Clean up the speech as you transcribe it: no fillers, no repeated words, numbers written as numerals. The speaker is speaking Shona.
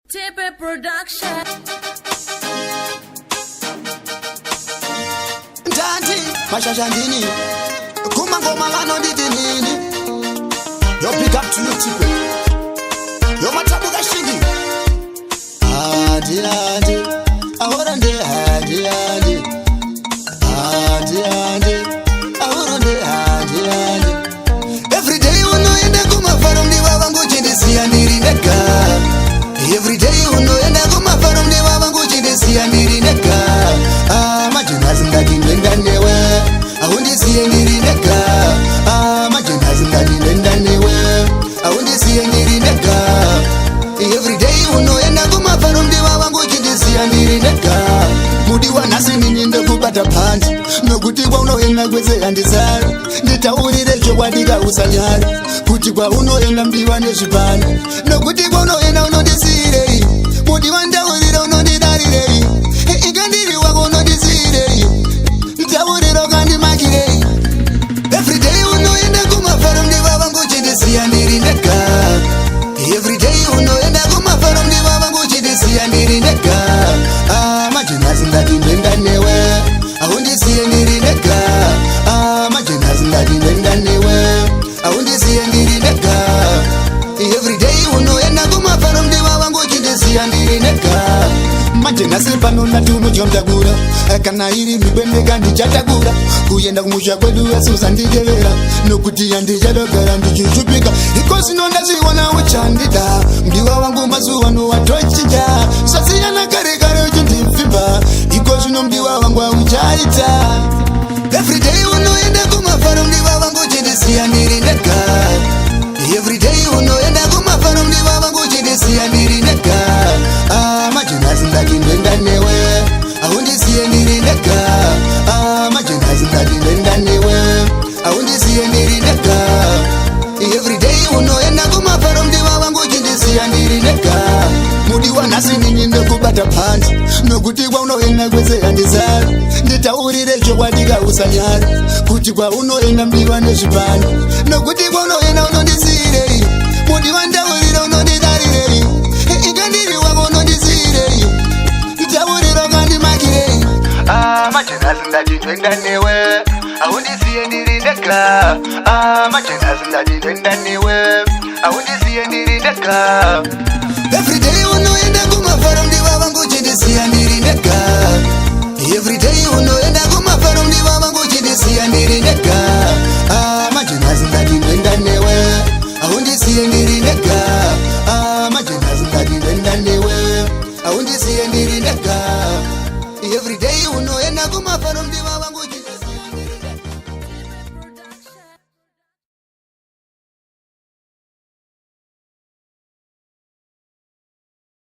Tipe Production. Ntanti mashashandini kuma ngoma lano ndidinini. Yo big up to you Tipe. Yo matabu gashigi. Adi adi ahora nde adi adi. Adi adi ahora nde adi adi. Every day unoenda kumafaro ndiwa vangu chindisiya ndiri ndega. Every day unoenda kumafaro ndiwa vangu chindisiya ndiri ndega. Majinazi ndadinenda newe ahundisiye ndiri ndega. Majinazi ndadinenda newe ahundisiye ndiri ndega. Every day unoenda kumafaro ndiwa vangu chindisiya ndiri ndega. Mudi wanhasi ndininde kubata panzi nokuti kwaunoenda kwese handisari. Nditaurire chokwadika usanyari kuti kwaunoenda mdiwa nezvipano nokuti kwaunoenda unondisirei. Mudi wandaurira unondidarirei ikandiri wako unondisirei. Ntaurira ukandimakirei. Everyday unoenda kumafaro ndiwa vangu chindisiya ndiri ndega. Everyday unoenda kumafaro ndiwa vangu chindisiya ndiri ndega. Majinazi ndadinenda newe ahundisiye ndiri ndega. Majinazi ndadinenda newe ahundisiye ndiri ndega. Everyday unoenda kumafaro ndiwa vangu chindisiya ndiri ndega. Majinasi pano ndati unochomtakura kana iri mibendeka ndichatakura kuyenda kumusha kwedu yesusa nditevera nokuti yandichadogara ndichishupika iko zvino ndazviona uchandida mdiwa vangu mazuva nowatochinja zvasiyana kare kare uchindipfimba iko zvino mdiwa vangu auchaita. Everyday unoenda kumafaro mdiwa vangu chindisiya ndiri ndega. Everyday unoenda kumafaro mdiwa vangu chindisiya ndiri ndega. Majinazi ndadinenda newe ahundisiye ndiri ndega. Majinazi ndadinenda newe ahundisiye ndiri ndega. Everyday unoenda kumafaro mdiwa vangu chindisiya ndiri ndega. Mudi wanhasi ndininde kubata panzi nokuti kwaunoenda kwese handisari. Nditaurire chokwadika usanyari kuti kwaunoenda mdiwa nezvipano nokuti kwaunoenda unondisirei. Mudi wandaurira unondidarirei ikandiri wako unondisirei. Ntaurira ukandimakirei. Majinazi ndadinenda newe ahundisiye ndiri ndega. Majinazi ndadinenda newe ahundisiye ndiri ndega. Everyday unoenda kumafaro ndiwa vangu chindisiya ndiri ndega. Everyday unoenda kumafaro ndiwa vangu chindisiya ndiri ndega. Majinazi ndadinenda newe ahundisiye ndiri ndega. Majinazi ndadinenda newe ahundisiye ndiri ndega. Everyday unoenda kumafaro ndiwa vangu